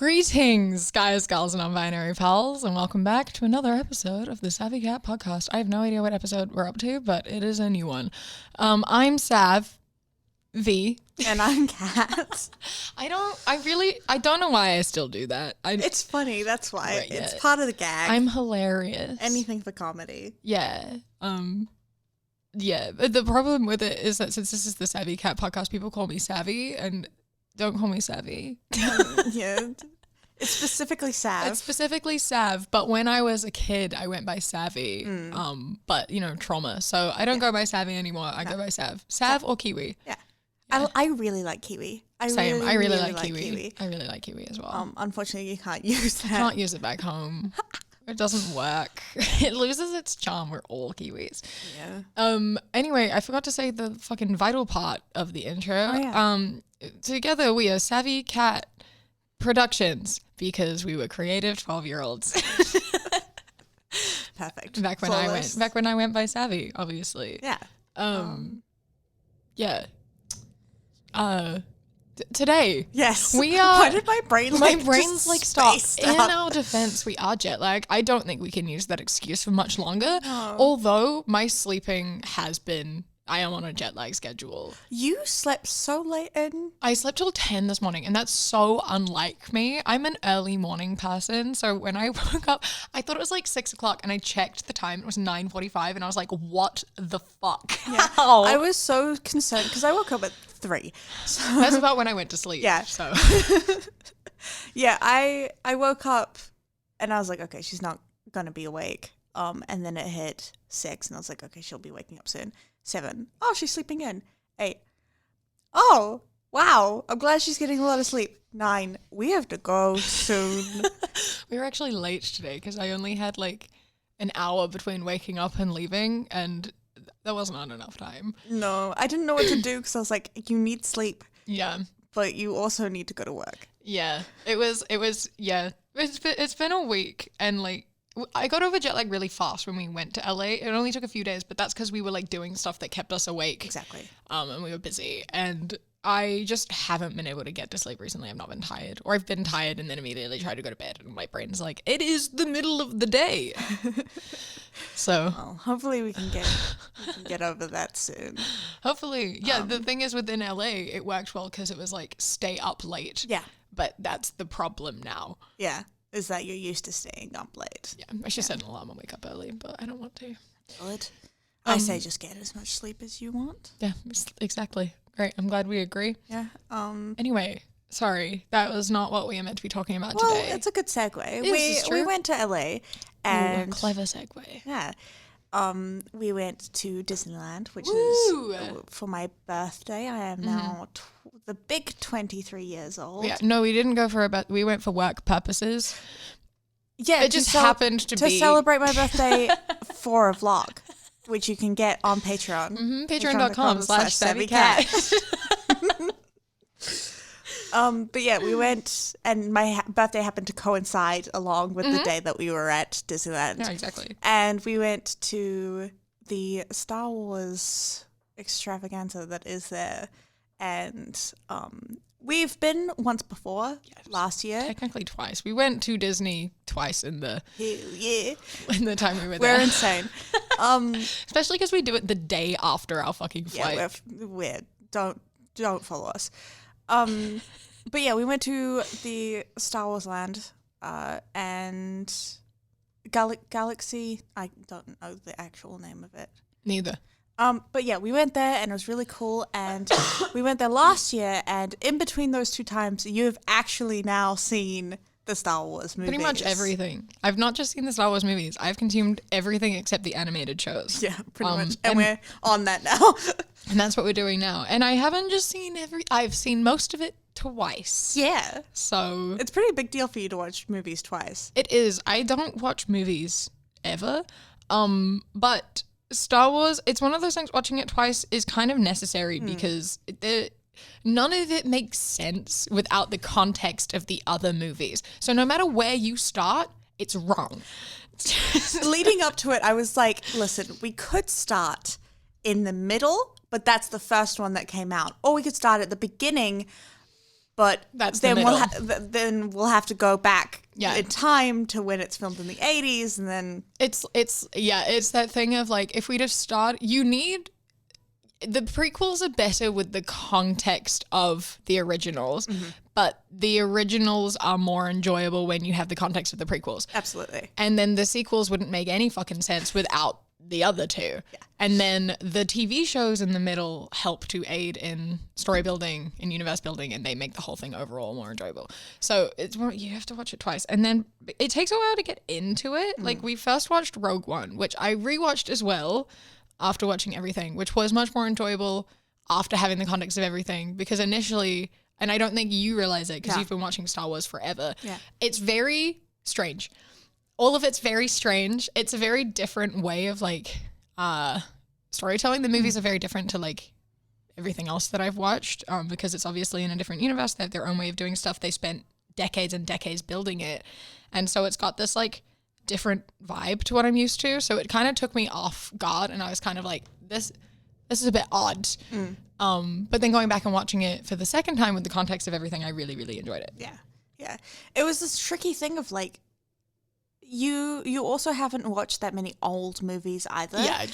Greetings, guys, girls, and non-binary pals, and welcome back to another episode of the SavvyCat Podcast. I have no idea what episode we're up to, but it is a new one. I'm Sav V. And I'm Kat. I don't know why I still do that. It's funny, that's why. Right, it's yeah. part of the gag. I'm hilarious. Anything for comedy. Yeah. Yeah. But the problem with it is that since this is the SavvyCat Podcast, people call me Savvy, and don't call me Savvy. Yeah. It's specifically Sav. It's specifically Sav, but when I was a kid, I went by Savvy. But, trauma. So I don't go by Savvy anymore. I go by Sav. Sav or Kiwi. Yeah. I really like Kiwi. Same. I really like Kiwi. I really like Kiwi as well. Unfortunately, you can't use that. Can't use it back home. It doesn't work. It loses its charm. We're all Kiwis. Yeah. Anyway, I forgot to say the fucking vital part of the intro. Oh, yeah. Together we are SavvyCat Productions because we were creative 12-year-olds. Perfect. Back when I went by Savvy, obviously. Yeah. Yeah. Today. Yes. We are. Why did my brain stop. In our defense, we are jet lagged. I don't think we can use that excuse for much longer. No. Although my sleeping has been. I am on a jet lag schedule. You slept so late in. I slept till 10 this morning, and that's so unlike me. I'm an early morning person, so when I woke up, I thought it was like 6 o'clock, and I checked the time. It was 9:45, and I was like, what the fuck? Yeah. How? I was so concerned because I woke up at 3. So. That's about when I went to sleep. Yeah. So. Yeah, I woke up, and I was like, okay, she's not going to be awake. And then it hit 6, and I was like, okay, she'll be waking up soon. 7. Oh, she's sleeping in. 8. Oh, wow. I'm glad she's getting a lot of sleep. 9. We have to go soon. We were actually late today because I only had like an hour between waking up and leaving, and that wasn't enough time. No, I didn't know what to do because I was like, you need sleep. Yeah. But you also need to go to work. Yeah. It was, yeah. It's been a week, and like, I got over jet lag really fast when we went to LA. It only took a few days, but that's because we were like doing stuff that kept us awake. Exactly. And we were busy. And I just haven't been able to get to sleep recently. I've not been tired. Or I've been tired and then immediately tried to go to bed. And my brain's like, it is the middle of the day. So. Well, hopefully we can get over that soon. Hopefully. Yeah, the thing is within LA, it worked well because it was like stay up late. Yeah. But that's the problem now. Yeah. Is that you're used to staying up late. Yeah, I should set an alarm and wake up early, but I don't want to. Good. I say just get as much sleep as you want. Yeah, exactly. Great. I'm glad we agree. Yeah. Anyway, sorry, that was not what we are meant to be talking about well, today. it's a good segue. Is We went to LA and a clever segue. Yeah. We went to Disneyland, which Woo! is for my birthday. I am now the big 23 years old. Yeah, no, we didn't go we went for work purposes. Yeah, it just happened to be celebrate my birthday for a vlog, which you can get on Patreon. Mm-hmm, patreon.com/SavvyCat. But yeah, we went, and my birthday happened to coincide along with the day that we were at Disneyland. Yeah, exactly. And we went to the Star Wars extravaganza that is there. And we've been once before, last year. Technically twice. We went to Disney twice in the time we were there. We're insane. Especially because we do it the day after our fucking flight. Yeah, we're weird. Don't follow us. But yeah, we went to the Star Wars land and Galaxy. I don't know the actual name of it. Neither. But yeah, we went there and it was really cool. And we went there last year, and in between those two times, you've actually now seen the Star Wars movies. Pretty much everything. I've not just seen the Star Wars movies. I've consumed everything except the animated shows. Yeah, pretty much. And we're on that now. And that's what we're doing now. And I haven't just seen I've seen most of it twice. Yeah. So. It's a pretty big deal for you to watch movies twice. It is. I don't watch movies ever. But Star Wars, it's one of those things, watching it twice is kind of necessary because none of it makes sense without the context of the other movies. So no matter where you start, it's wrong. Leading up to it, I was like, listen, we could start in the middle, but that's the first one that came out. Or we could start at the beginning, But That's then the then we'll have to go back Yeah. in time to when it's filmed in the 80s, and then It's that thing of like, if we just start, the prequels are better with the context of the originals, but the originals are more enjoyable when you have the context of the prequels. absolutely. And then the sequels wouldn't make any fucking sense without the other two. Yeah. And then the TV shows in the middle help to aid in story building and universe building, and they make the whole thing overall more enjoyable. So you have to watch it twice. And then it takes a while to get into it. Like, we first watched Rogue One, which I rewatched as well after watching everything, which was much more enjoyable after having the context of everything, because initially, and I don't think you realize it because you've been watching Star Wars forever, it's very strange. All of it's very strange. It's a very different way of like storytelling. The movies are very different to like everything else that I've watched, because it's obviously in a different universe. They have their own way of doing stuff. They spent decades and decades building it. And so it's got this like different vibe to what I'm used to. So it kind of took me off guard, and I was kind of like, this is a bit odd. But then going back and watching it for the second time with the context of everything, I really, really enjoyed it. Yeah. It was this tricky thing of like, you also haven't watched that many old movies either. Yeah,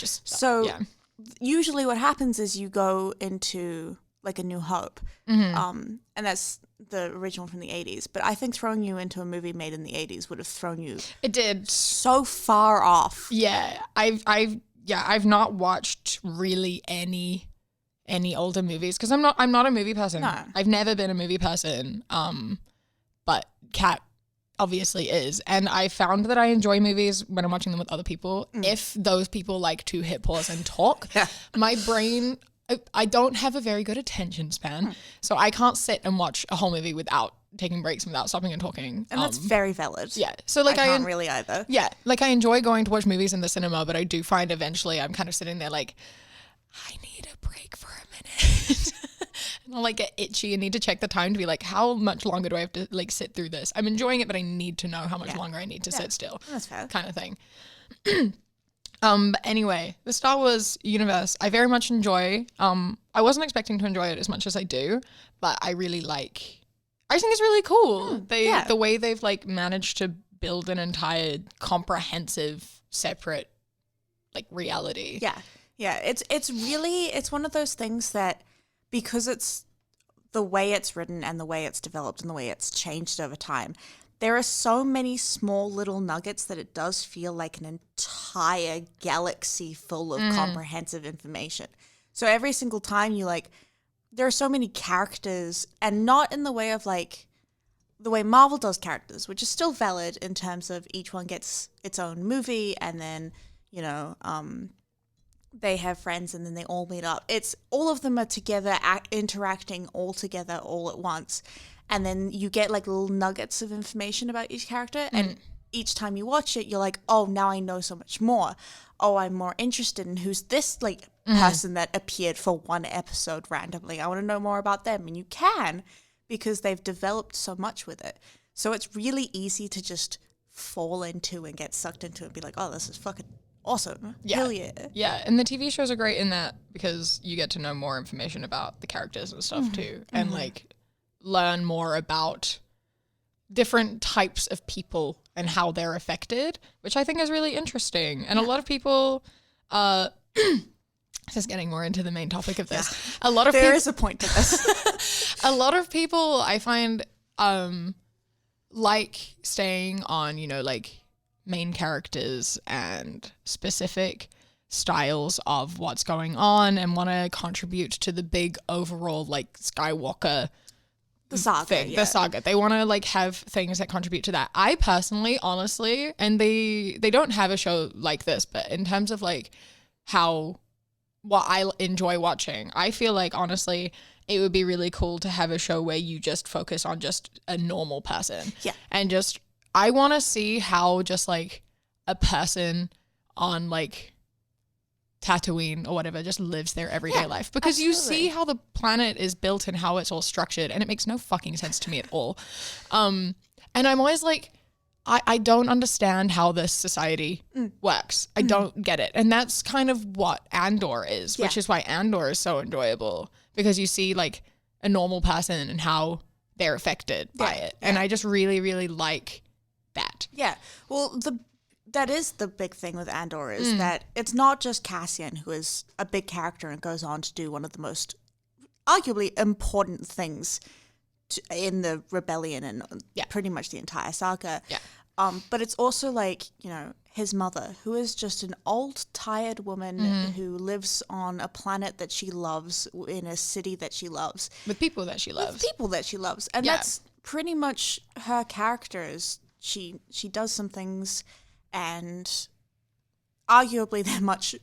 Usually what happens is you go into like A New Hope, and that's the original from the 80s. But I think throwing you into a movie made in the 80s would have thrown you. It did. So far off. Yeah, I've not watched really any older movies because I'm not a movie person. No. I've never been a movie person. But Kat obviously is, and I found that I enjoy movies when I'm watching them with other people. If those people like to hit pause and talk, my brain, I don't have a very good attention span, so I can't sit and watch a whole movie without taking breaks and without stopping and talking. And that's very valid. Yeah. So like I can't really either. Yeah. Like I enjoy going to watch movies in the cinema, but I do find eventually I'm kind of sitting there like, I need a break for a minute. And I'll like get itchy and need to check the time to be like, how much longer do I have to like sit through this? I'm enjoying it, but I need to know how much longer I need to sit still. That's fair. Kind of thing. But anyway, the Star Wars universe, I very much enjoy. I wasn't expecting to enjoy it as much as I do, but I really like, I think it's really cool. The way they've like managed to build an entire comprehensive, separate like reality. Yeah. Yeah. It's one of those things that, because it's the way it's written and the way it's developed and the way it's changed over time, there are so many small little nuggets that it does feel like an entire galaxy full of comprehensive information. So every single time you like, there are so many characters, and not in the way of like the way Marvel does characters, which is still valid in terms of each one gets its own movie, and then, you know, they have friends and then they all meet up. It's all of them are together, interacting all together all at once. And then you get like little nuggets of information about each character. And each time you watch it, you're like, oh, now I know so much more. Oh, I'm more interested in who's this like person that appeared for one episode randomly. I want to know more about them. And you can, because they've developed so much with it. So it's really easy to just fall into and get sucked into it and be like, oh, this is fucking awesome. Yeah. Hell yeah. Yeah, and the TV shows are great in that because you get to know more information about the characters and stuff too, and like learn more about different types of people and how they're affected, which I think is really interesting. And a lot of people, just getting more into the main topic of this, a lot of there is a point to this. a lot of people I find like staying on, you know, like main characters and specific styles of what's going on and want to contribute to the big overall like Skywalker The saga, thing, yeah. the saga. They want to like have things that contribute to that. I personally, honestly, and they don't have a show like this, but in terms of like what I enjoy watching, I feel like honestly it would be really cool to have a show where you just focus on just a normal person. Yeah. And just, I want to see how just like a person on like Tatooine or whatever just lives their everyday life, because you see how the planet is built and how it's all structured, and it makes no fucking sense to me at all. And I'm always like, I don't understand how this society works. I don't get it. And that's kind of what Andor is, which is why Andor is so enjoyable, because you see like a normal person and how they're affected by it. And I just really, really like that. Yeah. Well, that is the big thing with Andor is that it's not just Cassian who is a big character and goes on to do one of the most arguably important things in the rebellion and pretty much the entire saga. Yeah. But it's also like, you know, his mother, who is just an old, tired woman who lives on a planet that she loves, in a city that she loves. With people that she loves. And that's pretty much her character is she does some things and arguably they're much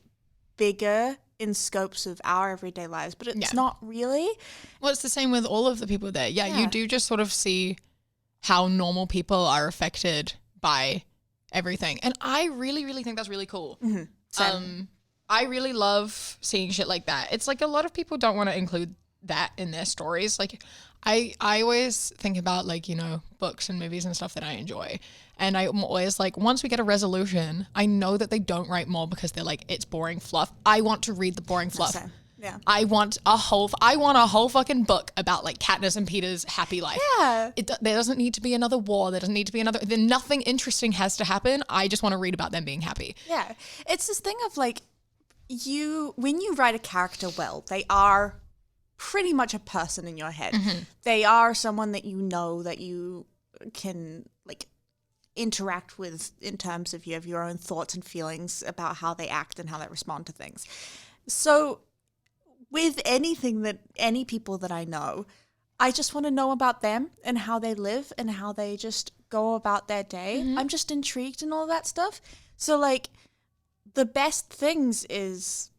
bigger in scopes of our everyday lives, but it's not really. Well, it's the same with all of the people there. Yeah, you do just sort of see how normal people are affected by everything. And I really, really think that's really cool. I really love seeing shit like that. It's like a lot of people don't want to include that in their stories. Like I always think about like, you know, books and movies and stuff that I enjoy. And I'm always like, once we get a resolution, I know that they don't write more because they're like, it's boring fluff. I want to read the boring fluff. Same. Yeah. I want a whole fucking book about like Katniss and Peter's happy life. Yeah. There doesn't need to be another war. There doesn't need to be then nothing interesting has to happen. I just want to read about them being happy. Yeah. It's this thing of like, when you write a character well, they are pretty much a person in your head. They are someone that you know that you can like interact with in terms of you have your own thoughts and feelings about how they act and how they respond to things. So with any people that I know, I just want to know about them and how they live and how they just go about their day. I'm just intrigued in all that stuff. So like the best things is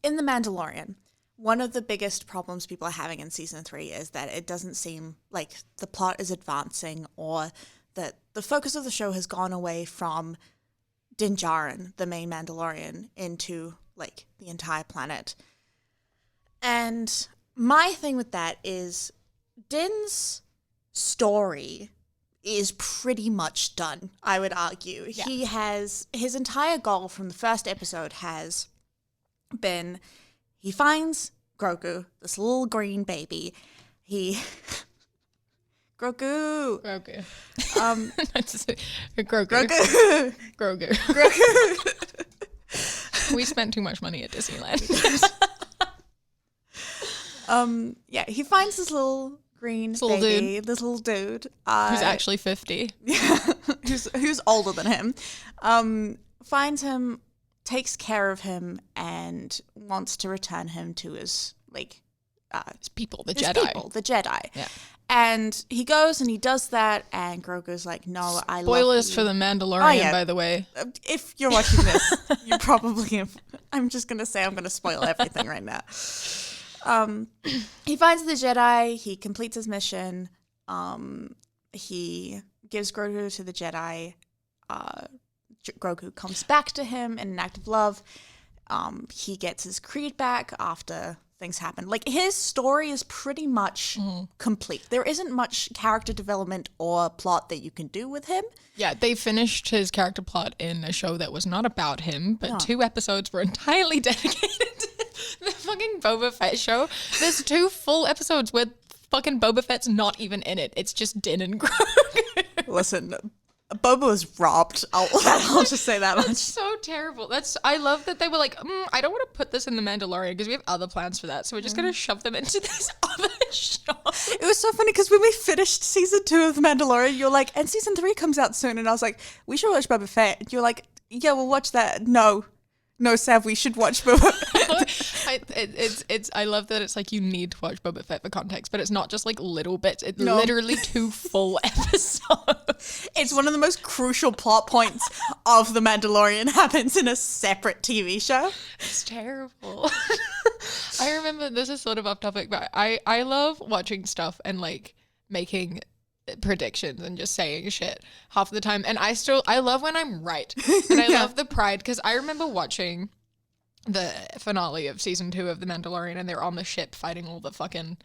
in The Mandalorian. One of the biggest problems people are having in season 3 is that it doesn't seem like the plot is advancing or that the focus of the show has gone away from Din Djarin, the main Mandalorian, into like the entire planet. And my thing with that is Din's story is pretty much done, I would argue. Yeah. He has, his entire goal from the first episode has been, he finds Grogu, this little green baby. Grogu. We spent too much money at Disneyland. Yeah, he finds this little green baby, this little dude. Who's actually 50. Yeah, who's older than him. Finds him, takes care of him, and wants to return him to his, like... his people, the Jedi. Yeah. And he goes and he does that, and Grogu's like, no, I love you. Spoilers for The Mandalorian, by the way. If you're watching this, you probably... I'm just going to say I'm going to spoil everything right now. He finds the Jedi, he completes his mission, he gives Grogu to the Jedi, Grogu comes back to him in an act of love, he gets his creed back after things happen. Like, his story is pretty much complete. There isn't much character development or plot that you can do with him. Yeah, they finished his character plot in a show that was not about him, but 2 episodes were entirely dedicated to the fucking Boba Fett show. There's 2 full episodes where fucking Boba Fett's not even in it. It's just Din and Grogu. Listen, Boba was robbed. I'll just say that much. That's so terrible. I love that they were like, I don't want to put this in The Mandalorian because we have other plans for that. So we're just going to shove them into this other show. It was so funny because when we finished season 2 of The Mandalorian, you're like, and season 3 comes out soon. And I was like, we should watch Boba Fett. And you're like, yeah, we'll watch that. No, Sav, we should watch Boba Fett. I love that it's like you need to watch Boba Fett for context, but it's not just like little bits. It's literally 2 full episodes. It's one of the most crucial plot points of The Mandalorian happens in a separate TV show. It's terrible. I remember, this is sort of off topic, but I love watching stuff and like making predictions and just saying shit half the time, and I love when I'm right, and I love the pride, because I remember watching the finale of season 2 of The Mandalorian, and they're on the ship fighting all the fucking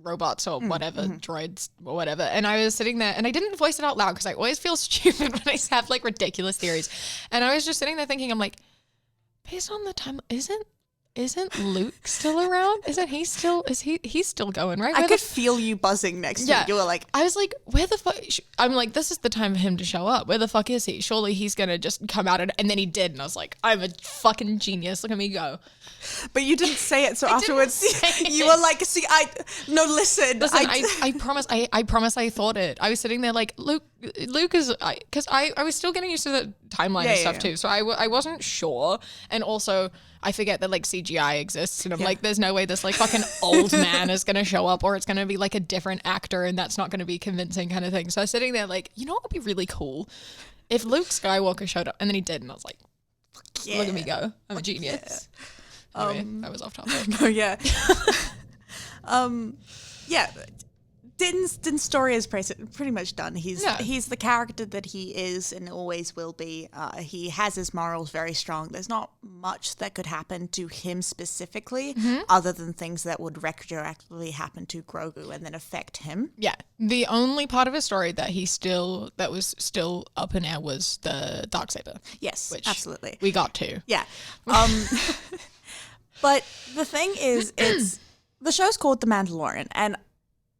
robots or whatever, droids or whatever, and I was sitting there and I didn't voice it out loud because I always feel stupid when I have like ridiculous theories, and I was just sitting there thinking, I'm like, based on the time, isn't isn't Luke still around? He's still going, right? I could feel you buzzing next to me. You were like, I was like, where the fuck? I'm like, this is the time for him to show up. Where the fuck is he? Surely he's going to just come out and then he did. And I was like, I'm a fucking genius. Look at me go. But you didn't say it. So afterwards you were like, see, listen, I promise. I promise I thought it. I was sitting there like, Luke is, because I was still getting used to the timeline and stuff too. So I wasn't sure. And also I forget that like CGI exists and I'm like, there's no way this like fucking old man is going to show up or it's going to be like a different actor and that's not going to be convincing kind of thing. So I was sitting there like, you know what would be really cool? If Luke Skywalker showed up and then he did and I was like, look at me go. I'm a genius. Anyway, that was off topic. No, yeah. Din's story is pretty much done. He's the character that he is and always will be. He has his morals very strong. There's not much that could happen to him specifically other than things that would retroactively happen to Grogu and then affect him. Yeah. The only part of his story that was still up in air was the Darksaber. Yes, which absolutely. We got to. Yeah. But the thing is, the show's called The Mandalorian, and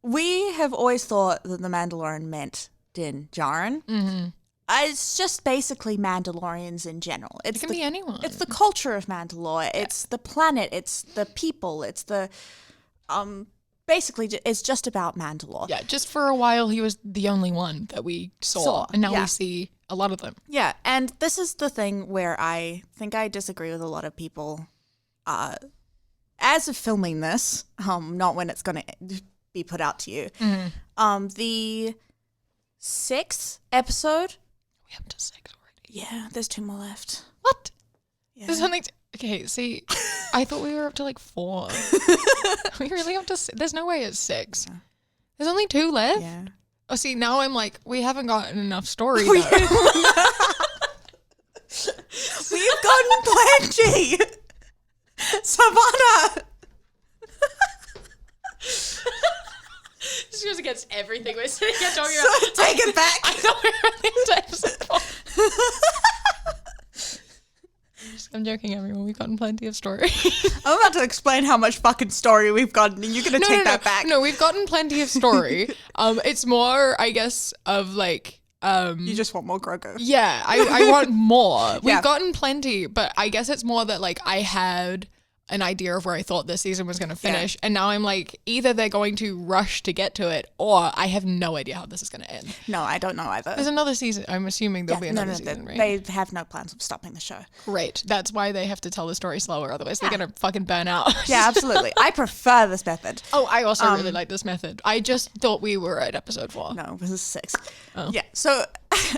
we have always thought that The Mandalorian meant Din Djarin. Mm-hmm. It's just basically Mandalorians in general. It can be anyone. It's the culture of Mandalore. Yeah. It's the planet. It's the people. It's the basically it's just about Mandalore. Yeah, just for a while he was the only one that we saw. And now we see a lot of them. Yeah, and this is the thing where I think I disagree with a lot of people. As of filming this, not when it's going to be put out to you. Mm-hmm. The 6th episode. We up to 6 already. Yeah, there's 2 more left. What? Yeah. There's only okay, see, I thought we were up to like 4. We really up to 6? There's no way it's 6. Yeah. There's only 2 left? Yeah. Oh, see, now I'm like, we haven't gotten enough story though. We've gotten plenty. Savannah. This goes against everything we're saying. So take it back. I thought we were running into episode 4. I'm joking, everyone. We've gotten plenty of story. I'm about to explain how much fucking story we've gotten, and you're going to take that back. No, we've gotten plenty of story. It's more, I guess, of like... you just want more Grogu. Yeah, I want more. We've gotten plenty, but I guess it's more that like I had an idea of where I thought this season was going to finish, and now I'm like, either they're going to rush to get to it, or I have no idea how this is going to end. No, I don't know either. There's another season. I'm assuming there'll be another season, right? They have no plans of stopping the show. Great. That's why they have to tell the story slower, otherwise they're going to fucking burn out. Yeah, absolutely. I prefer this method. Oh, I also really like this method. I just thought we were at episode 4. No, this is 6. Oh. Yeah, so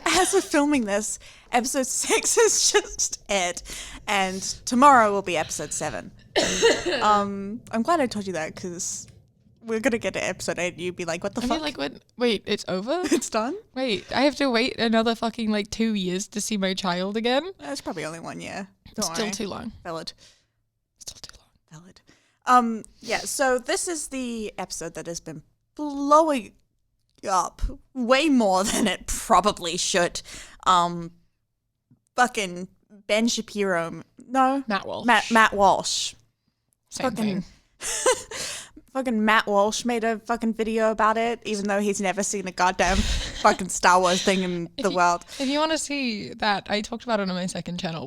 as of filming this, episode 6 has just aired, and tomorrow will be episode 7. I'm glad I told you that because we're gonna get to episode 8 and you'd be like, what the fuck? Like, what? Wait, it's over? It's done? Wait, I have to wait another fucking like 2 years to see my child again? That's probably only 1 year. Still too long. Valid. Still too long. Valid. Yeah, so this is the episode that has been blowing up way more than it probably should. Fucking Ben Shapiro. No. Matt Walsh. Matt Walsh. Same thing. Fucking Matt Walsh made a fucking video about it, even though he's never seen a goddamn fucking Star Wars thing in the world. If you want to see that, I talked about it on my second channel,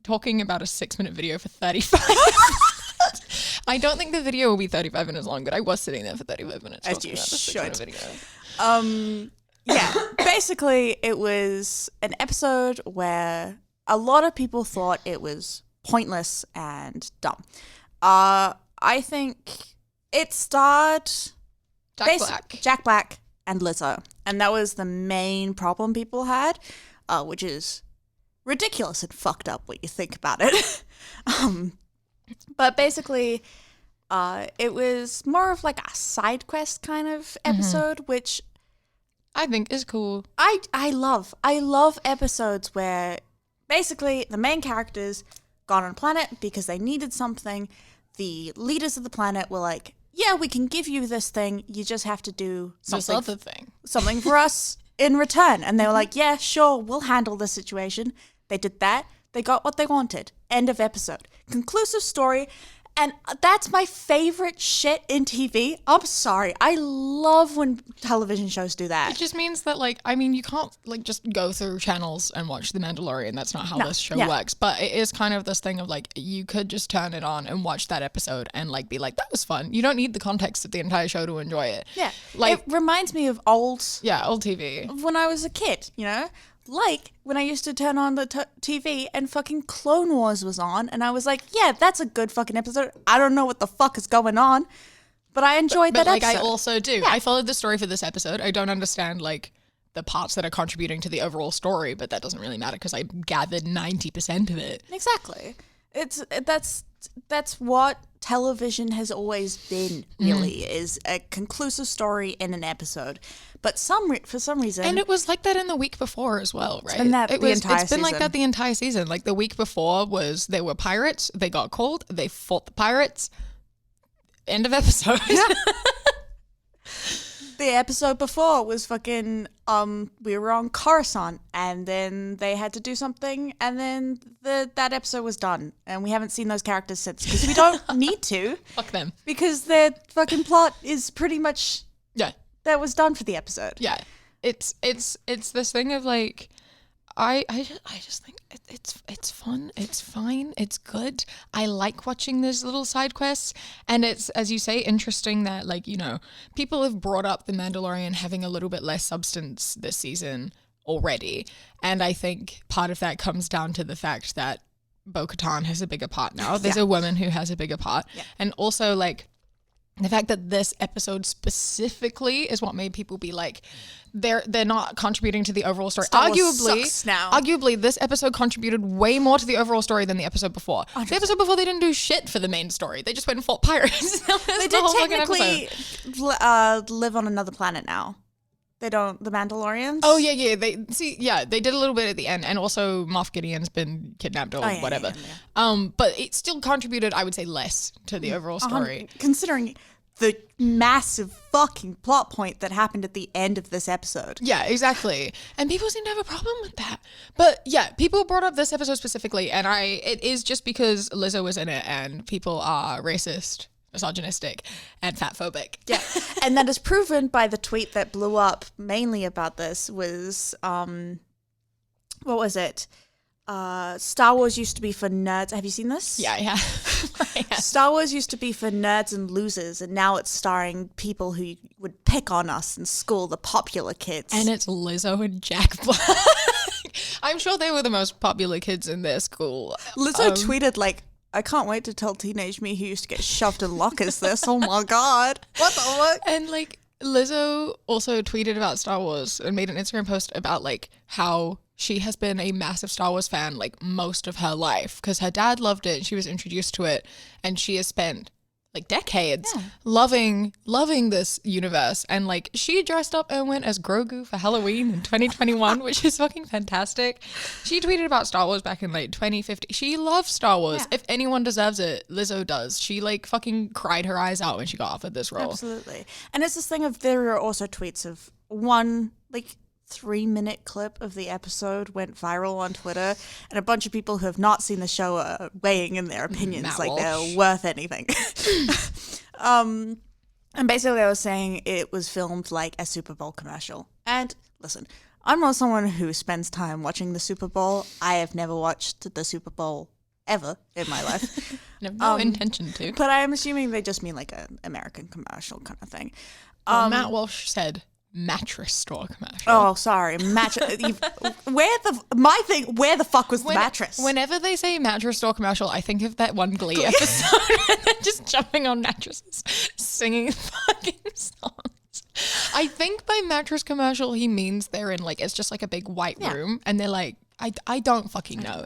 talking about a 6-minute video for 35 minutes. I don't think the video will be 35 minutes long, but I was sitting there for 35 minutes. As you should. Yeah, basically it was an episode where a lot of people thought it was pointless and dumb. I think it starred Jack Black and Lizzo, and that was the main problem people had, which is ridiculous and fucked up when you think about it. But basically, it was more of like a side quest kind of episode, which I think is cool. I love episodes where basically the main characters got on a planet because they needed something. The leaders of the planet were like, yeah, we can give you this thing. You just have to do something, this other thing. Something for us in return. And they were like, yeah, sure, we'll handle this situation. They did that. They got what they wanted. End of episode. Conclusive story. And that's my favorite shit in TV. I'm sorry. I love when television shows do that. It just means that, like, I mean, you can't, like, just go through channels and watch The Mandalorian. That's not how this show works. But it is kind of this thing of, like, you could just turn it on and watch that episode and, like, be like, that was fun. You don't need the context of the entire show to enjoy it. Yeah. Like, it reminds me of old TV. When I was a kid, you know? Like when I used to turn on the TV and fucking Clone Wars was on, and I was like, yeah, that's a good fucking episode. I don't know what the fuck is going on, but I enjoyed that episode. I also do. Yeah. I followed the story for this episode. I don't understand, like, the parts that are contributing to the overall story, but that doesn't really matter because I gathered 90% of it. Exactly. That's what television has always been, really, is a conclusive story in an episode. But for some reason... And it was like that in the week before as well, right? It's been like that the entire season. Like, the week before was they were pirates, they got called, they fought the pirates. End of episode. Yeah. The episode before was fucking, we were on Coruscant, and then they had to do something, and then that episode was done. And we haven't seen those characters since, because we don't need to. Fuck them. Because their fucking plot is pretty much... Yeah. That was done for the episode. Yeah. It's this thing of, like, I just think it's fun, it's fine, it's good. I like watching these little side quests, and it's, as you say, interesting that, like, you know, people have brought up The Mandalorian having a little bit less substance this season already, and I think part of that comes down to the fact that Bo-Katan has a bigger part now. There's a woman who has a bigger part, and also, like, the fact that this episode specifically is what made people be like, they're not contributing to the overall story. Arguably, this episode contributed way more to the overall story than the episode before. 100%. The episode before, they didn't do shit for the main story. They just went and fought pirates. They did technically live on another planet now. They don't, the Mandalorians? Oh, yeah. They did a little bit at the end, and also Moff Gideon's been kidnapped or whatever. Yeah. But it still contributed, I would say, less to the overall story. Considering the massive fucking plot point that happened at the end of this episode. Yeah, exactly. And people seem to have a problem with that. But yeah, people brought up this episode specifically, and it is just because Lizzo was in it, and people are racist, misogynistic, and fatphobic. Yeah. And that is proven by the tweet that blew up mainly about this was, what was it? Star Wars used to be for nerds. Have you seen this? Yeah, I have. Star Wars used to be for nerds and losers, and now it's starring people who would pick on us in school, the popular kids. And it's Lizzo and Jack Black. I'm sure they were the most popular kids in their school. Lizzo tweeted, like, I can't wait to tell teenage me who used to get shoved in lockers this. Oh my God. What the fuck? And, like, Lizzo also tweeted about Star Wars and made an Instagram post about, like, how she has been a massive Star Wars fan, like, most of her life, because her dad loved it and she was introduced to it, and she has spent, like, decades loving this universe. And, like, she dressed up and went as Grogu for Halloween in 2021, which is fucking fantastic. She tweeted about Star Wars back in, like, 2015. She loves Star Wars. Yeah. If anyone deserves it, Lizzo does. She, like, fucking cried her eyes out when she got offered this role. Absolutely. And it's this thing of, there are also tweets of one, like, 3-minute clip of the episode went viral on Twitter, and a bunch of people who have not seen the show are weighing in their opinions Matt like Walsh. They're worth anything. And basically I was saying it was filmed like a Super Bowl commercial. And listen, I'm not someone who spends time watching the Super Bowl. I have never watched the Super Bowl ever in my life. No intention to. But I'm assuming they just mean like an American commercial kind of thing. Matt Walsh said mattress store commercial. Oh, sorry. Where the fuck was the mattress? Whenever they say mattress store commercial, I think of that one Glee episode where they're just jumping on mattresses, singing fucking songs. I think by mattress commercial, he means they're in, like, it's just like a big white room, and they're like, I don't fucking know.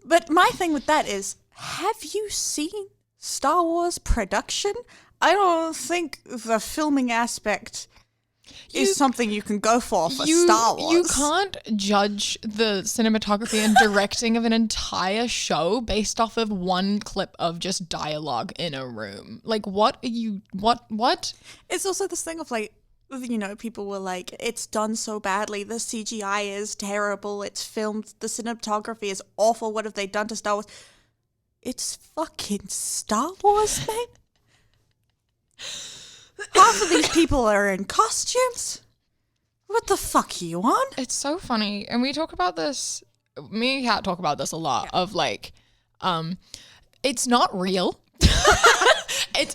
But my thing with that is, have you seen Star Wars production? I don't think the filming aspect is something you can go for Star Wars. You can't judge the cinematography and directing of an entire show based off of one clip of just dialogue in a room. Like, what? It's also this thing of, like, you know, people were like, it's done so badly. The CGI is terrible. It's filmed. The cinematography is awful. What have they done to Star Wars? It's fucking Star Wars, man. Half of these people are in costumes. What the fuck are you on? It's so funny. And we talk about this, me and Kat talk about this a lot, of like, it's not real.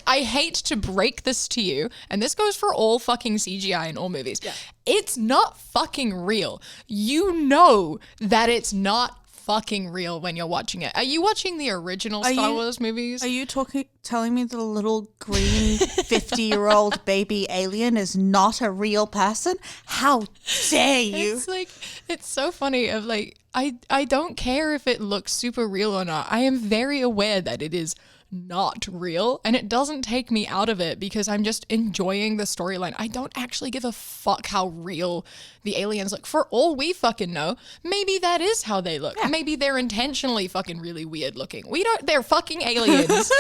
I hate to break this to you, and this goes for all fucking CGI in all movies. Yeah. It's not fucking real. You know that it's not fucking real when you're watching it. Are you watching the original Star Wars movies? Are you telling me the little green 50-year-old baby alien is not a real person? How dare you? It's like, it's so funny of like, I don't care if it looks super real or not. I am very aware that it is not real, and it doesn't take me out of it because I'm just enjoying the storyline. I don't actually give a fuck how real the aliens look. For all we fucking know, maybe that is how they look. Yeah. Maybe they're intentionally fucking really weird looking. They're fucking aliens.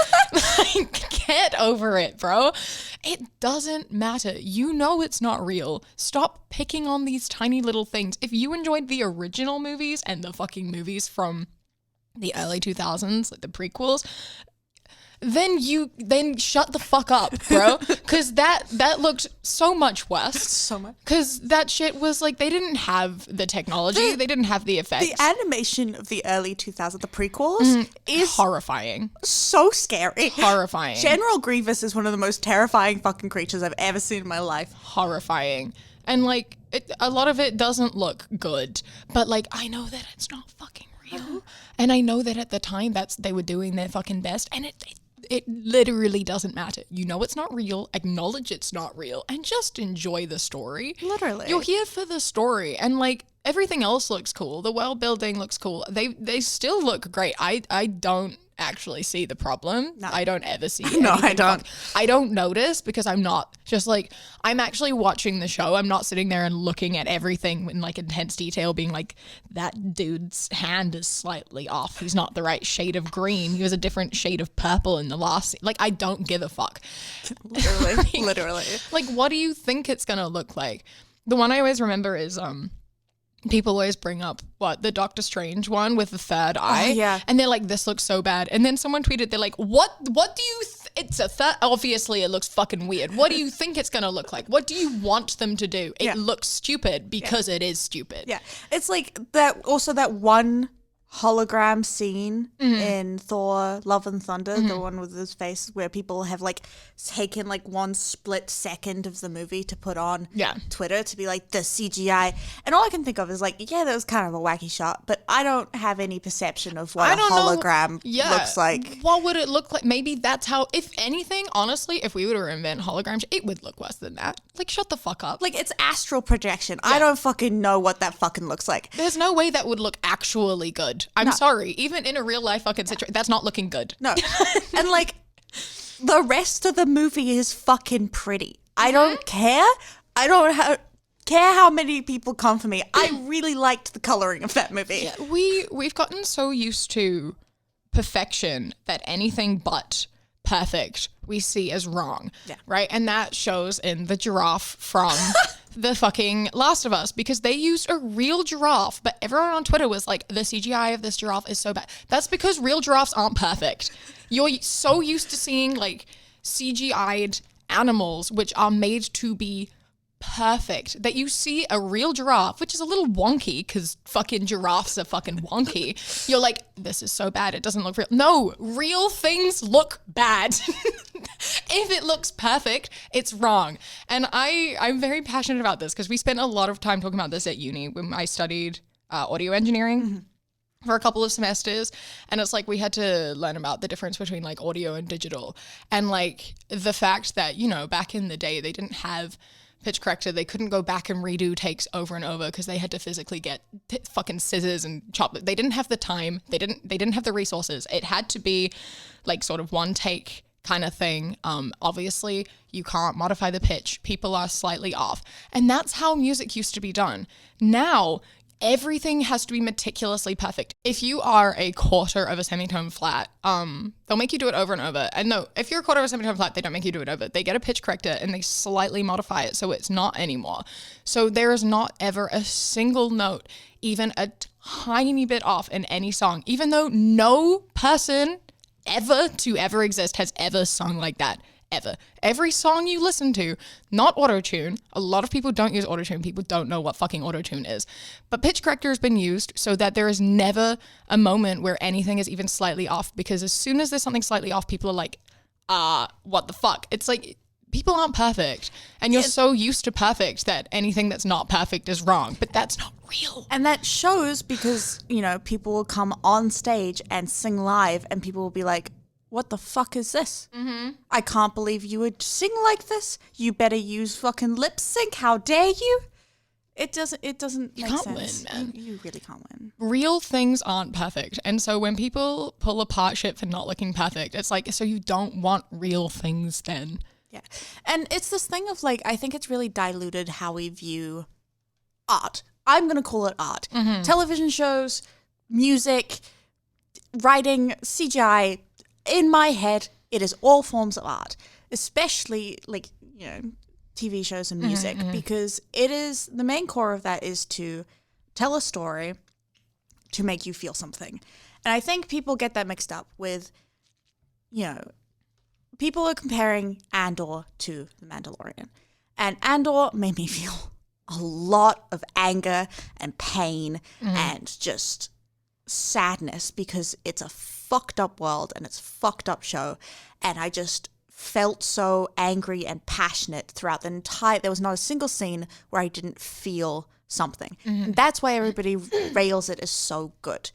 Like, get over it, bro. It doesn't matter. You know it's not real. Stop picking on these tiny little things. If you enjoyed the original movies and the fucking movies from the early 2000s, like the prequels, then shut the fuck up, bro. Because that looked so much worse. So much. Because that shit was like, they didn't have the technology. They didn't have the effects. The animation of the early 2000s, the prequels, is horrifying. So scary. Horrifying. General Grievous is one of the most terrifying fucking creatures I've ever seen in my life. Horrifying. And like, a lot of it doesn't look good. But like, I know that it's not fucking real. And I know that at the time they were doing their fucking best. And it literally doesn't matter. You know it's not real, acknowledge it's not real, and just enjoy the story. Literally. You're here for the story, and like, everything else looks cool. The world building looks cool. They still look great. I don't actually see the problem. No. I don't ever see it. No, I don't. I don't notice because I'm not just like, I'm actually watching the show. I'm not sitting there and looking at everything in like intense detail, being like, that dude's hand is slightly off. He's not the right shade of green. He was a different shade of purple in the last scene. Like, I don't give a fuck. Literally. Literally. Like, what do you think it's going to look like? The one I always remember is, people always bring up the Doctor Strange one with the third eye. Yeah. And they're like, this looks so bad. And then someone tweeted, they're like, what do you it's a third, obviously it looks fucking weird. What do you think it's going to look like? What do you want them to do? It looks stupid because it is stupid. Yeah. It's like that one hologram scene in Thor Love and Thunder, the one with his face, where people have like taken like one split second of the movie to put on Twitter to be like the CGI, and all I can think of is like, that was kind of a wacky shot, but I don't have any perception of what a hologram looks like. What would it look like? Maybe that's how, if anything, honestly, if we were to invent holograms, it would look worse than that. Like, shut the fuck up. Like, it's astral projection. I don't fucking know what that fucking looks like. There's no way that would look actually good. I'm sorry. Even in a real life fucking situation, that's not looking good. No. And like, the rest of the movie is fucking pretty. I don't care. I don't care how many people come for me. I really liked the coloring of that movie. Yeah, we've gotten so used to perfection that anything but perfect we see as wrong. Yeah. Right? And that shows in the giraffe from the fucking Last of Us, because they used a real giraffe, but everyone on Twitter was like, the CGI of this giraffe is so bad. That's because real giraffes aren't perfect. You're so used to seeing like CGI'd animals which are made to be perfect that you see a real giraffe, which is a little wonky because fucking giraffes are fucking wonky. You're like, this is so bad, it doesn't look real. No, real things look bad. If it looks perfect, it's wrong. And I'm very passionate about this because we spent a lot of time talking about this at uni when I studied audio engineering. For a couple of semesters, and it's like we had to learn about the difference between like audio and digital, and like the fact that, you know, back in the day they didn't have pitch corrector, they couldn't go back and redo takes over and over because they had to physically get fucking scissors and chop. They didn't have the time, they didn't have the resources. It had to be like sort of one take kind of thing. Obviously you can't modify the pitch, people are slightly off, and that's how music used to be done. Now everything has to be meticulously perfect. If you are a quarter of a semitone flat, they'll make you do it over and over. And no, if you're a quarter of a semitone flat, they don't make you do it over. They get a pitch corrector and they slightly modify it so it's not anymore. So there is not ever a single note, even a tiny bit off in any song, even though no person ever to ever exist has ever sung like that. Ever. Every song you listen to, not autotune. A lot of people don't use autotune. People don't know what fucking autotune is. But pitch corrector has been used so that there is never a moment where anything is even slightly off, because as soon as there's something slightly off, people are like, what the fuck? It's like, people aren't perfect. And you're so used to perfect that anything that's not perfect is wrong. But that's not real. And that shows because, people will come on stage and sing live and people will be like, what the fuck is this? Mm-hmm. I can't believe you would sing like this. You better use fucking lip sync. How dare you? It doesn't make sense. Win, man. You really can't win. Real things aren't perfect. And so when people pull apart shit for not looking perfect, it's like, so you don't want real things then. Yeah. And it's this thing of like, I think it's really diluted how we view art. I'm going to call it art. Mm-hmm. Television shows, music, writing, CGI. In my head, it is all forms of art, especially like, TV shows and music, because it is the main core of that is to tell a story to make you feel something. And I think people get that mixed up with, people are comparing Andor to The Mandalorian. And Andor made me feel a lot of anger and pain and just sadness because it's a fucked up world and it's a fucked up show, and I just felt so angry and passionate throughout the entire. There was not a single scene where I didn't feel something, and that's why everybody rails it as so good.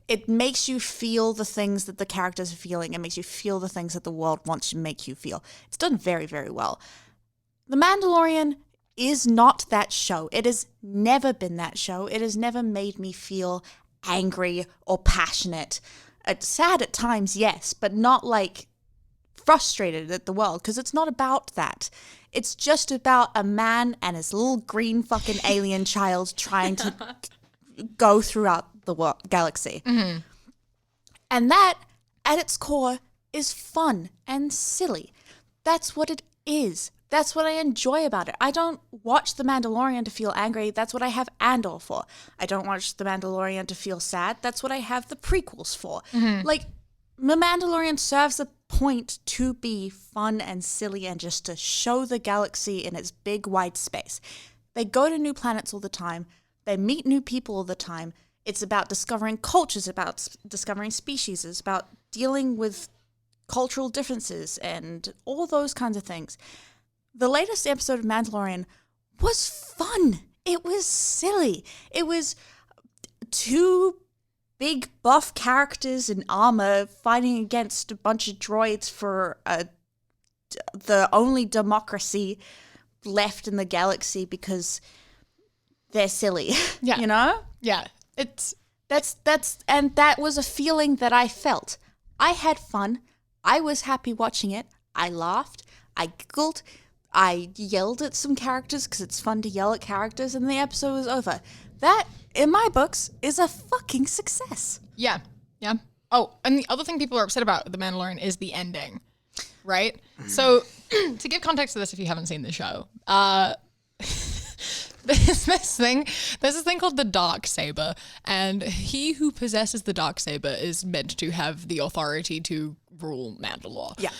It makes you feel the things that the characters are feeling. It makes you feel the things that the world wants to make you feel. It's done very, very well. The Mandalorian is not that show. It has never been that show. It has never made me feel angry or passionate. Sad at times, yes, but not like frustrated at the world, because it's not about that. It's just about a man and his little green fucking alien child trying to go throughout the galaxy. Mm-hmm. And that, at its core, is fun and silly. That's what it is. That's what I enjoy about it. I don't watch The Mandalorian to feel angry. That's what I have Andor for. I don't watch The Mandalorian to feel sad. That's what I have the prequels for. Mm-hmm. Like, The Mandalorian serves a point to be fun and silly and just to show the galaxy in its big, wide space. They go to new planets all the time. They meet new people all the time. It's about discovering cultures, about discovering species. It's about dealing with cultural differences and all those kinds of things. The latest episode of Mandalorian was fun. It was silly. It was two big buff characters in armor fighting against a bunch of droids for the only democracy left in the galaxy because they're silly. Yeah. Yeah. That was a feeling that I felt. I had fun. I was happy watching it. I laughed. I giggled. I yelled at some characters because it's fun to yell at characters, and the episode was over. That, in my books, is a fucking success. Yeah. Yeah. Oh, and the other thing people are upset about The Mandalorian is the ending, right? So, to give context to this, if you haven't seen the show, there's this thing called the Dark Saber, and he who possesses the Dark Saber is meant to have the authority to rule Mandalore. Yeah.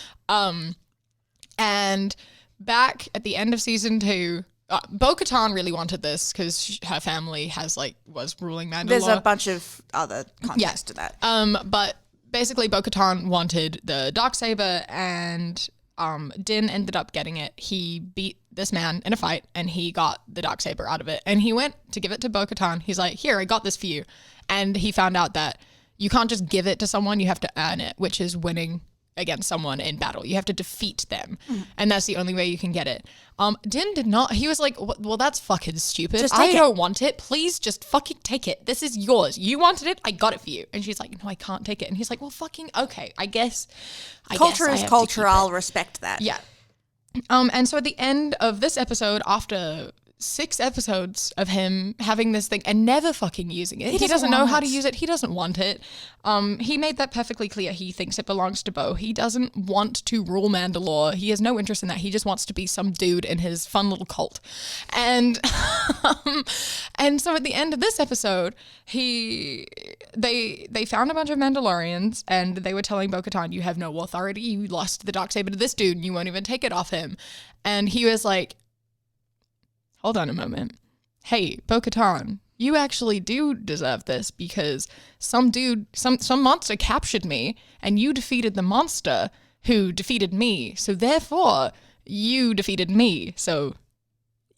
And back at the end of season 2, Bo-Katan really wanted this because her family was ruling Mandalore. There's a bunch of other context to that. But basically Bo-Katan wanted the Darksaber, and Din ended up getting it. He beat this man in a fight and he got the Darksaber out of it. And he went to give it to Bo-Katan. He's like, here, I got this for you. And he found out that you can't just give it to someone, you have to earn it, which is winning against someone in battle. You have to defeat them. And that's the only way you can get it. Din did not. He was like, well, that's fucking stupid. I don't want it. Please just fucking take it. This is yours. You wanted it. I got it for you. And she's like, no, I can't take it. And he's like, well, fucking, okay, I guess. Culture is culture. I'll respect that. Yeah. And so at the end of this episode, after 6 episodes of him having this thing and never fucking using it. He doesn't know how to use it. He doesn't want it. He made that perfectly clear. He thinks it belongs to Bo. He doesn't want to rule Mandalore. He has no interest in that. He just wants to be some dude in his fun little cult. And and so at the end of this episode, they found a bunch of Mandalorians and they were telling Bo-Katan, you have no authority. You lost the Darksaber to this dude and you won't even take it off him. And he was like, hold on a moment. Hey, Bo-Katan, you actually do deserve this because some dude, some monster captured me and you defeated the monster who defeated me. So therefore, you defeated me. So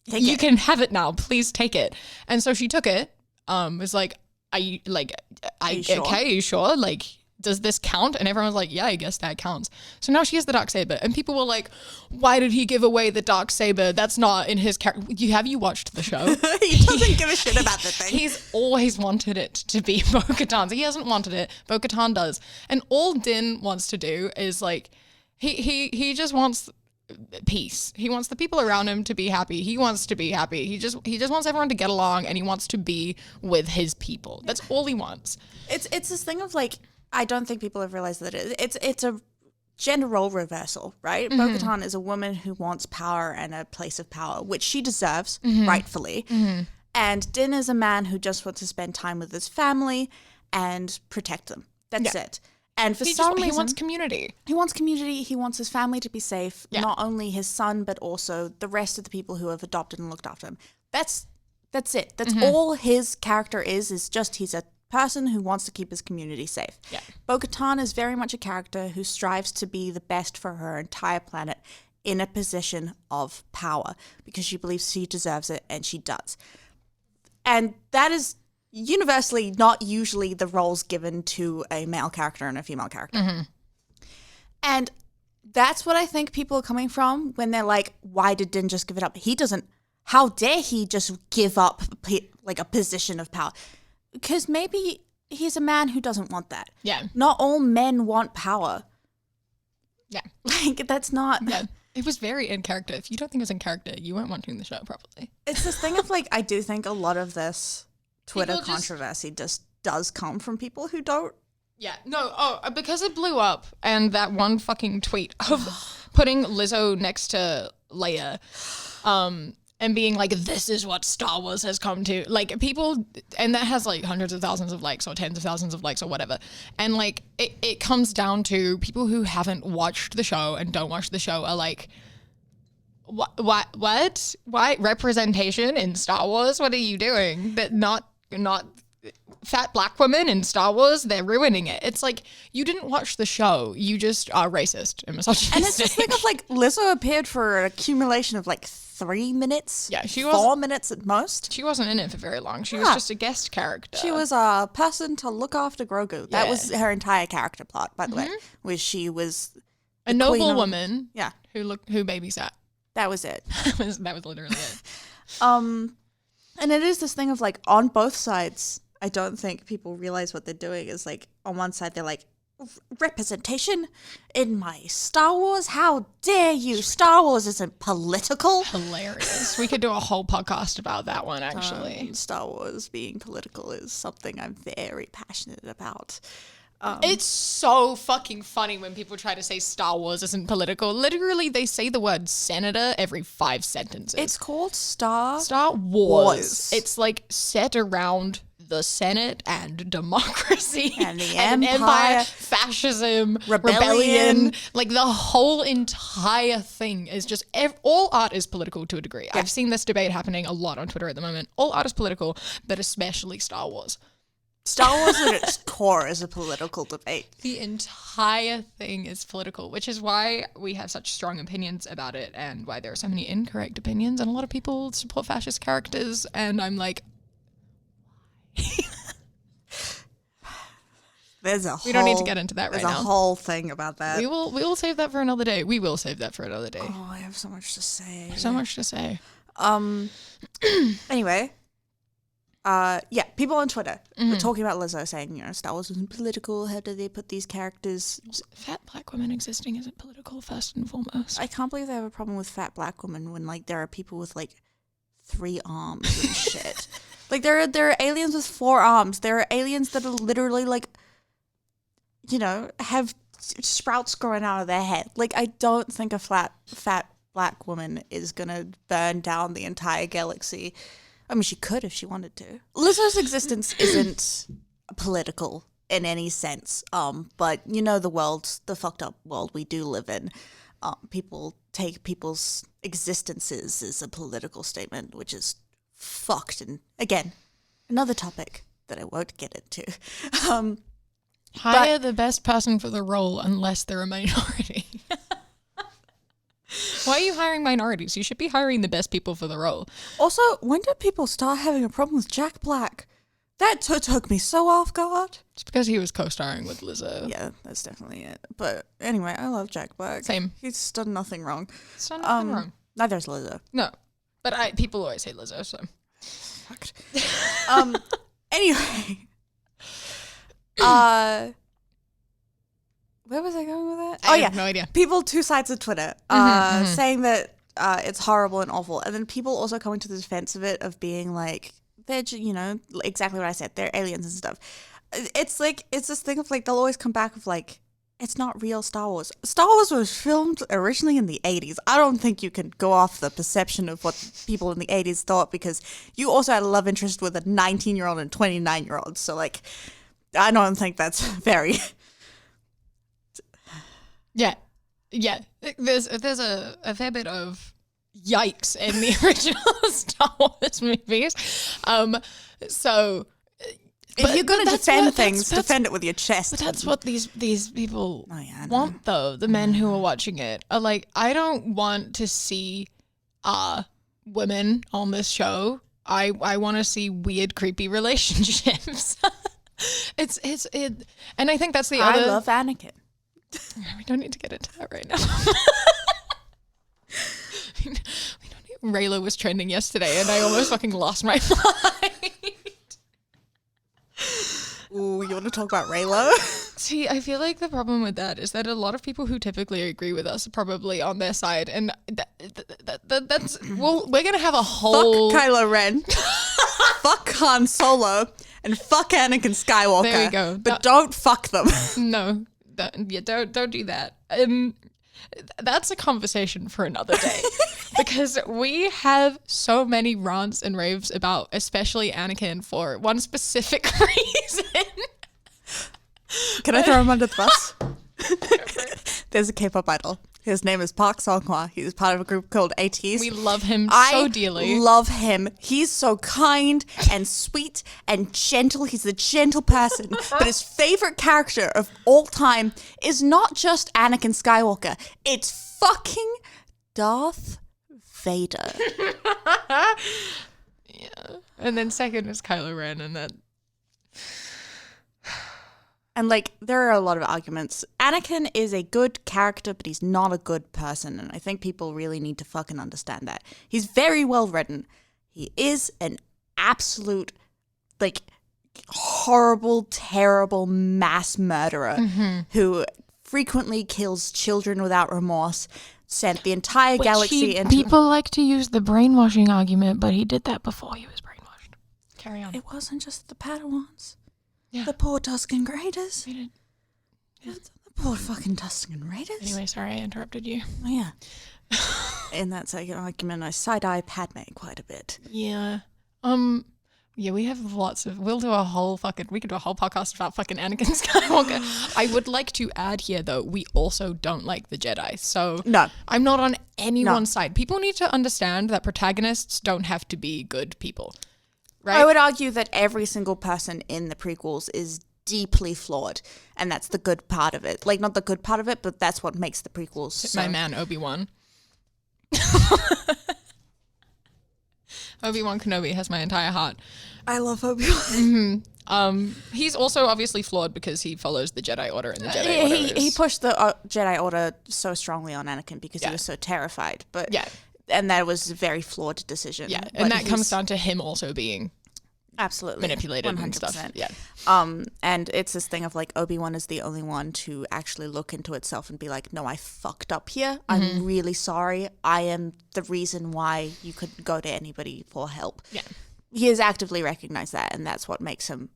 you can have it now. Please take it. And so she took it. Was like, are you sure? Okay, are you sure? Like, does this count? And everyone was like, yeah, I guess that counts. So now she has the Darksaber. And people were like, why did he give away the Darksaber? That's not in his character. Have you watched the show? He doesn't give a shit about the thing. He's always wanted it to be Bo-Katan's. He hasn't wanted it. Bo-Katan does. And all Din wants to do is like, he just wants peace. He wants the people around him to be happy. He wants to be happy. He just wants everyone to get along and he wants to be with his people. That's all he wants. It's this thing of like, I don't think people have realized that it's a gender role reversal, right? Mm-hmm. Bo-Katan is a woman who wants power and a place of power, which she deserves, rightfully. Mm-hmm. And Din is a man who just wants to spend time with his family and protect them. That's it. And for some reason, he wants community. He wants community. He wants his family to be safe. Yeah. Not only his son, but also the rest of the people who have adopted and looked after him. That's it. That's all his character is just he's a person who wants to keep his community safe. Yeah. Bo-Katan is very much a character who strives to be the best for her entire planet in a position of power because she believes she deserves it and she does. And that is universally not usually the roles given to a male character and a female character. Mm-hmm. And that's what I think people are coming from when they're like, why did Din just give it up? He doesn't, how dare he just give up like a position of power? Because maybe he's a man who doesn't want that. Yeah. Not all men want power. Yeah. Like, that's not... Yeah. It was very in character. If you don't think it was in character, you weren't watching the show properly. It's this thing of, like, I do think a lot of this Twitter controversy just does come from people who don't... Yeah. No, because it blew up and that one fucking tweet of putting Lizzo next to Leia, and being like, this is what Star Wars has come to. Like, people, and that has, like, hundreds of thousands of likes or tens of thousands of likes or whatever. And, like, it comes down to people who haven't watched the show and don't watch the show are like, what? Why? Representation in Star Wars? What are you doing? But not fat black women in Star Wars, they're ruining it. It's like, you didn't watch the show. You just are racist and misogynistic. And it's just think of, like, Lizzo appeared for an accumulation of, like, 3 minutes. Yeah, she was 4 minutes at most. She wasn't in it for very long. She was just a guest character. She was a person to look after Grogu. That was her entire character plot, by the way. Was she was a noble woman. Yeah, who babysat. That was it. that was literally it. And it is this thing of like on both sides. I don't think people realize what they're doing is like on one side they're like, representation in my Star Wars? How dare you? Star Wars isn't political. Hilarious. We could do a whole podcast about that one, actually. Star Wars being political is something I'm very passionate about. It's so fucking funny when people try to say Star Wars isn't political. Literally, they say the word senator every 5 sentences. It's called Star Wars. It's like set around the Senate and democracy and the empire, fascism, rebellion. Like the whole entire thing is just all art is political to a degree. Yeah. I've seen this debate happening a lot on Twitter at the moment. All art is political, but especially Star Wars. Star Wars at its core is a political debate. The entire thing is political, which is why we have such strong opinions about it and why there are so many incorrect opinions and a lot of people support fascist characters and I'm like, we don't need to get into that right now. There's a whole thing about that. We will save that for another day. We will save that for another day. Oh, I have so much to say. So much to say. Anyway, people on Twitter were talking about Lizzo saying, Star Wars isn't political. How do they put these characters? Fat black women existing isn't political, first and foremost. I can't believe they have a problem with fat black women when like there are people with like 3 arms and shit. Like, there are aliens with 4 arms. There are aliens that are literally, like, you know, have sprouts growing out of their head. Like, I don't think a fat black woman is gonna burn down the entire galaxy. I mean, she could if she wanted to. Lizzo's existence isn't political in any sense, but you know the fucked up world we do live in. People take people's existences as a political statement, which is fucked. And again, another topic that I won't get into. Hire the best person for the role unless they're a minority. Why are you hiring minorities? You should be hiring the best people for the role. Also, when did people start having a problem with Jack Black? That took me so off guard. It's because he was co-starring with Lizzo. Yeah, that's definitely it. But anyway, I love Jack Black. Same. He's done nothing wrong. It's not nothing wrong. Neither's Lizzo. No. But people always hate Lizzo, so. Fucked. Anyway. Where was I going with that? I have no idea. People, 2 sides of Twitter, saying that it's horrible and awful. And then people also coming to the defense of it, of being like, they're, you know, exactly what I said. They're aliens and stuff. It's like, it's this thing of like, they'll always come back with like, it's not real Star Wars. Star Wars was filmed originally in the 80s. I don't think you can go off the perception of what people in the 80s thought, because you also had a love interest with a 19-year-old and 29-year-old. So like, I don't think that's very... Yeah. There's a fair bit of yikes in the original Star Wars movies. So if you're going to defend things, defend it with your chest. But that's what these people want, though. The men who are watching it are like, I don't want to see women on this show. I want to see weird, creepy relationships. And I think that's the other. I love Anakin. We don't need to get into that right now. Raylo was trending yesterday, and I almost fucking lost my mind. Ooh, you want to talk about Raylo? See, I feel like the problem with that is that a lot of people who typically agree with us are probably on their side, and that's well, we're gonna have a whole fuck Kylo Ren, fuck Han Solo, and fuck Anakin Skywalker. There we go. But don't fuck them. No. Don't do that. That's a conversation for another day, because we have so many rants and raves about especially Anakin for one specific reason. Can I throw him under the bus? There's a K-pop idol. His name is Park Song-hwa. He's part of a group called ATs. We love him so dearly. I love him. He's so kind and sweet and gentle. He's a gentle person. But his favorite character of all time is not just Anakin Skywalker. It's fucking Darth Vader. Yeah. And then second is Kylo Ren, and then... And, like, there are a lot of arguments. Anakin is a good character, but he's not a good person. And I think people really need to fucking understand that. He's very well written. He is an absolute, like, horrible, terrible mass murderer who frequently kills children without remorse, sent the entire galaxy into... People like to use the brainwashing argument, but he did that before he was brainwashed. Carry on. It wasn't just the Padawans. Yeah. The poor Tusken Raiders. Yeah. The poor fucking Tusken Raiders. Anyway, sorry I interrupted you. Oh, yeah. In that second argument, I side-eye Padme quite a bit. Yeah. Yeah, we have lots of... we could do a whole podcast about fucking Anakin Skywalker. I would like to add here, though, we also don't like the Jedi. So no. I'm not on anyone's side. People need to understand that protagonists don't have to be good people. Right? I would argue that every single person in the prequels is deeply flawed, and that's the good part of it. Like, not the good part of it, but that's what makes the prequels so... My man, Obi-Wan. Obi-Wan Kenobi has my entire heart. I love Obi-Wan. He's also obviously flawed because he follows the Jedi Order, and the Jedi Order he pushed the Jedi Order so strongly on Anakin because he was so terrified. But and that was a very flawed decision. Yeah, and that comes down to him also being absolutely manipulated 100%. And stuff. Yeah. And it's this thing of like Obi-Wan is the only one to actually look into itself and be like, no, I fucked up here. I'm really sorry. I am the reason why you couldn't go to anybody for help. Yeah. He has actively recognized that, and that's what makes him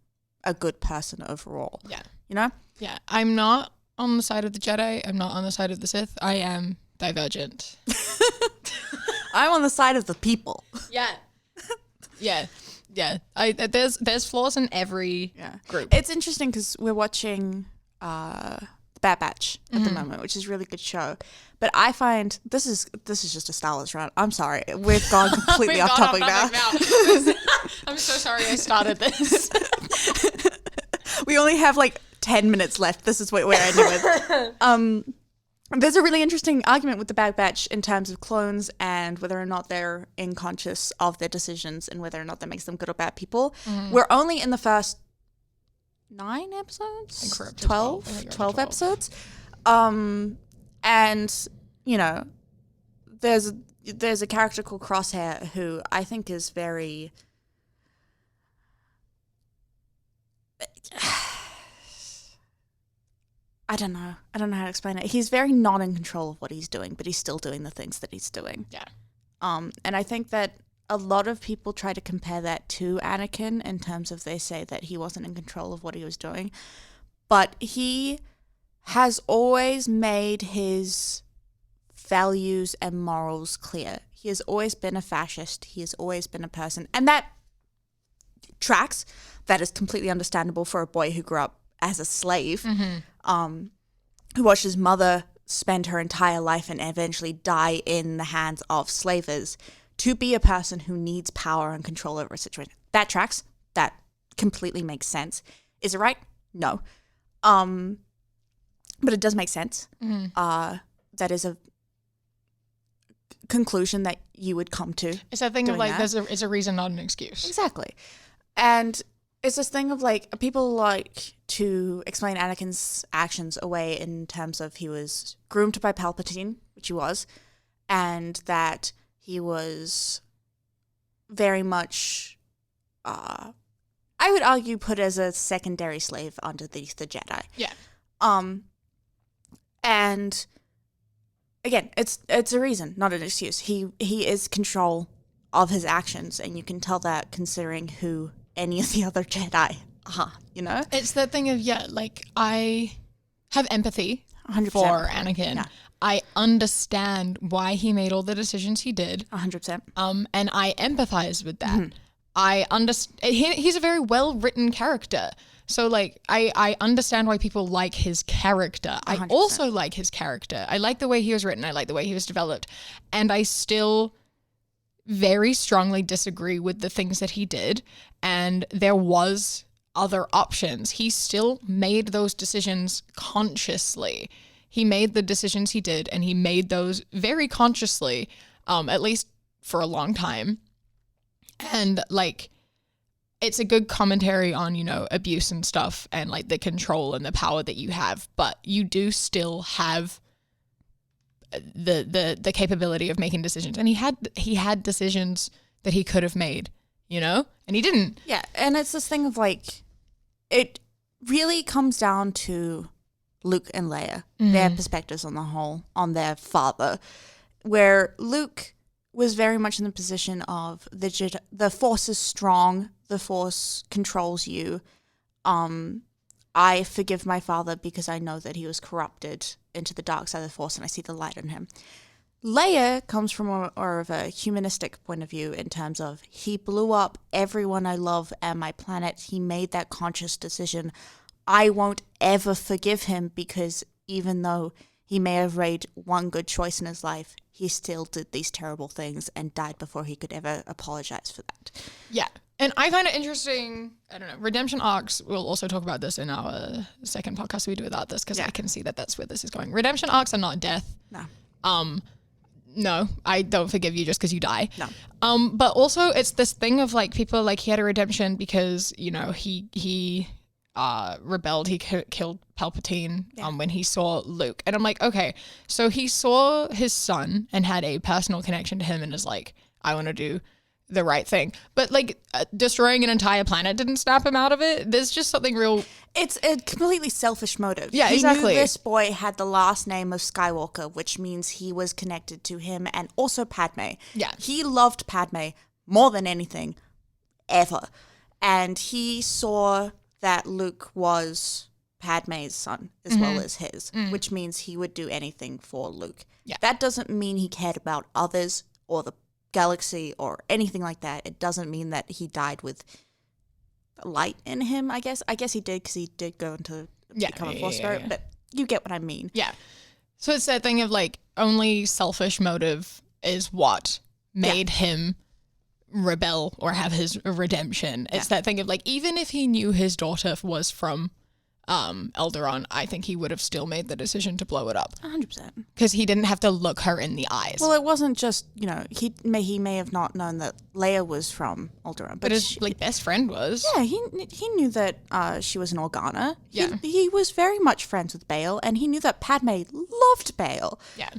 a good person overall. Yeah. You know? Yeah. I'm not on the side of the Jedi. I'm not on the side of the Sith. I am divergent. I'm on the side of the people. Yeah. Yeah. Yeah. There's flaws in every group. It's interesting because we're watching The Bad Batch at the moment, which is a really good show. But I find this is just a Star Wars rant. I'm sorry. We've gone completely off topic now. I'm so sorry I started this. We only have like 10 minutes left. This is what we're ending with. There's a really interesting argument with the Bad Batch in terms of clones and whether or not they're unconscious of their decisions and whether or not that makes them good or bad people. We're only in the first 9 episodes? 12 episodes. And, you know, there's a character called Crosshair who I think is very... I don't know how to explain it. He's very not in control of what he's doing, but he's still doing the things that he's doing. Yeah. And I think that a lot of people try to compare that to Anakin in terms of they say that he wasn't in control of what he was doing. But he has always made his values and morals clear. He has always been a fascist. He has always been a person. And that tracks. That is completely understandable for a boy who grew up as a slave, who watched his mother spend her entire life and eventually die in the hands of slavers, to be a person who needs power and control over a situation. That tracks. That completely makes sense. Is it right? No. But it does make sense. That is a conclusion that you would come to. It's that thing of like, it's a reason, not an excuse. Exactly. And it's this thing of like, people like to explain Anakin's actions away in terms of he was groomed by Palpatine, which he was, and that he was very much, I would argue, put as a secondary slave under the Jedi. Yeah. And again, it's a reason, not an excuse. He is control of his actions, and you can tell that considering who any of the other Jedi are, you know? It's that thing of, like, I have empathy 100%. for Anakin. Yeah. I understand why he made all the decisions he did. 100%. And I empathize with that. I understand. He's a very well-written character. So, like, I understand why people like his character. 100%. I also like his character. I like the way he was written. I like the way he was developed. And I still very strongly disagree with the things that he did. And there was other options. He still made those decisions consciously. He made the decisions he did, and he made those very consciously, at least for a long time. And, like, it's a good commentary on, you know, abuse and stuff and, like, the control and the power that you have. But you do still have the capability of making decisions. And he had decisions that he could have made, you know? And he didn't. Yeah, and it's this thing of, like, it really comes down to Luke and Leia, their perspectives on the whole, on their father, where Luke was very much in the position of the Force is strong, the Force controls you. I forgive my father because I know that he was corrupted into the dark side of the Force and I see the light in him. Leia comes from more of a humanistic point of view in terms of he blew up everyone I love and my planet. He made that conscious decision. I won't ever forgive him because even though he may have made one good choice in his life, he still did these terrible things and died before he could ever apologize for that. Yeah. And I find it interesting, I don't know, redemption arcs, we'll also talk about this in our second podcast we do about this because I can see that that's where this is going. Redemption arcs are not death. No. No, I don't forgive you just because you die. No. But also it's this thing of like people like he had a redemption because, you know, he rebelled, he killed Palpatine when he saw Luke. And I'm like, okay, so he saw his son and had a personal connection to him and is like, I want to do the right thing. But like destroying an entire planet didn't snap him out of it. There's just something real. It's a completely selfish motive. Yeah, exactly. He knew this boy had the last name of Skywalker, which means he was connected to him and also Padme. Yeah. He loved Padme more than anything ever. And he saw that Luke was Padme's son as well as his, which means he would do anything for Luke. Yeah. That doesn't mean he cared about others or the galaxy or anything like that. It doesn't mean that he died with light in him, I guess. I guess he did because he did go into become a Force spirit, but you get what I mean. Yeah. So it's that thing of like only selfish motive is what made him rebel or have his redemption. It's that thing of like, even if he knew his daughter was from Alderaan, I think he would have still made the decision to blow it up 100%. because he didn't have to look her in the eyes. Well, it wasn't just, he may have not known that Leia was from Alderaan, but his best friend was. Yeah, he knew that she was an Organa. Yeah. He was very much friends with Bail, and he knew that Padme loved Bail. Yeah.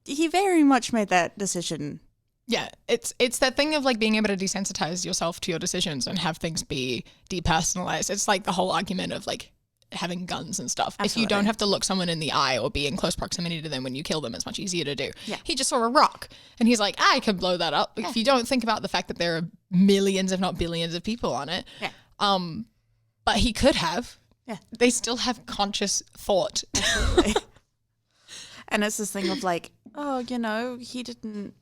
He very much made that decision. Yeah, it's that thing of like being able to desensitize yourself to your decisions and have things be depersonalized. It's like the whole argument of like having guns and stuff. Absolutely. If you don't have to look someone in the eye or be in close proximity to them when you kill them, it's much easier to do. Yeah. He just saw a rock and he's like, I can blow that up. If you don't think about the fact that there are millions, if not billions of people on it. Yeah. But he could have. Yeah. They still have conscious thought. Absolutely. And it's this thing of like, he didn't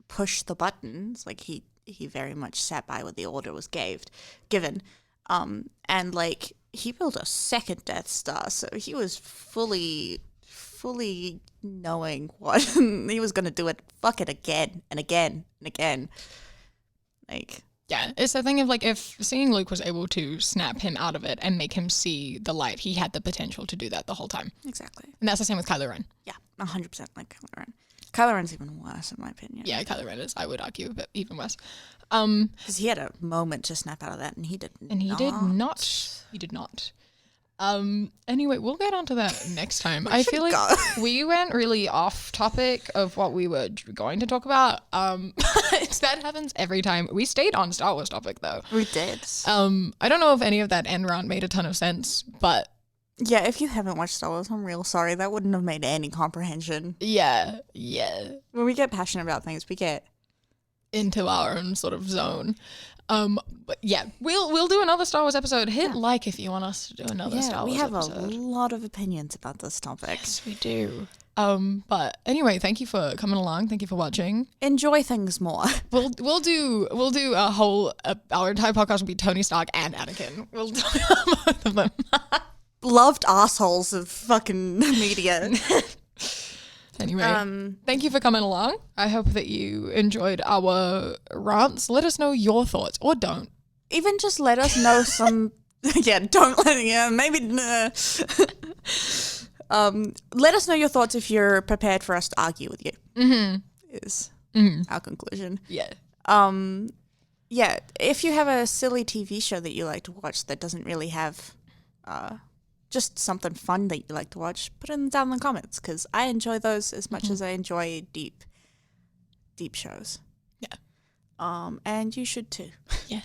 push the buttons. Like he very much sat by what the order was given. And like he built a second Death Star, so he was fully knowing what he was gonna do it. Fuck it again and again and again. Like, yeah, it's the thing of like, if seeing Luke was able to snap him out of it and make him see the light, he had the potential to do that the whole time. exactly. And that's the same with Kylo Ren. Yeah, 100% like Kylo Ren. Kylo Ren's even worse in my opinion. Yeah, Kylo Ren is, I would argue, but even worse. Because he had a moment to snap out of that, and he did not. And he did not. He did not. Anyway, we'll get onto that next time. I feel like we went really off topic of what we were going to talk about. That happens every time. We stayed on Star Wars topic though. We did. I don't know if any of that end round made a ton of sense, but yeah, if you haven't watched Star Wars, I'm real sorry. That wouldn't have made any comprehension. yeah. When we get passionate about things, we get into our own sort of zone. But yeah, we'll do another Star Wars episode. Hit like if you want us to do another Star Wars episode. We have a lot of opinions about this topic. Yes, we do. But anyway, thank you for coming along. Thank you for watching. Enjoy things more. We'll do a whole our entire podcast will be Tony Stark and Anakin. We'll do both of them. Loved assholes of fucking media. Anyway, thank you for coming along. I hope that you enjoyed our rants. Let us know your thoughts, or don't. Even just let us know some. Maybe. Let us know your thoughts if you're prepared for us to argue with you. Is our conclusion. Yeah. Yeah. If you have a silly TV show that you like to watch that doesn't really have, just something fun that you like to watch, put it down in the comments because I enjoy those as much as I enjoy deep shows. Yeah. And you should too. Yeah.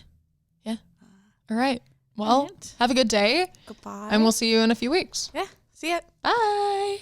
All right. Well, have a good day. Goodbye. And we'll see you in a few weeks. Yeah. See ya. Bye.